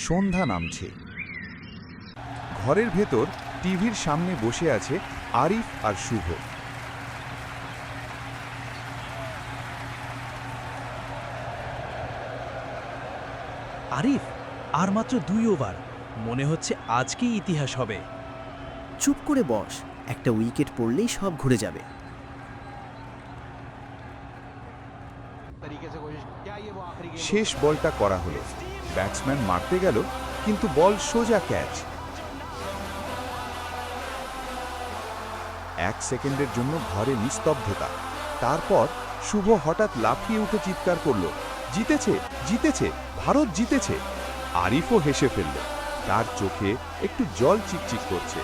সন্ধ্যা নামছে। ঘরের ভেতর টিভির সামনে বসে আছে আরিফ আর শুভ। আরিফ, আর মাত্র 2 ওভার, মনে হচ্ছে আজকেই ইতিহাস হবে। চুপ করে বস, একটা উইকেট পড়লেই সব ঘুরে যাবে। শেষ বলটা করা হলো, ব্যাটসম্যান মারতে গেল কিন্তু বল সোজা ক্যাচ। 1 সেকেন্ডের জন্য ঘরে নিস্তব্ধতা। তারপর শুভ হঠাৎ লাফিয়ে উঠে চিৎকার করল, জিতেছে, জিতেছে, ভারত জিতেছে। আরিফও হেসে ফেলল, তার চোখে একটু জল চিকচিক করছে।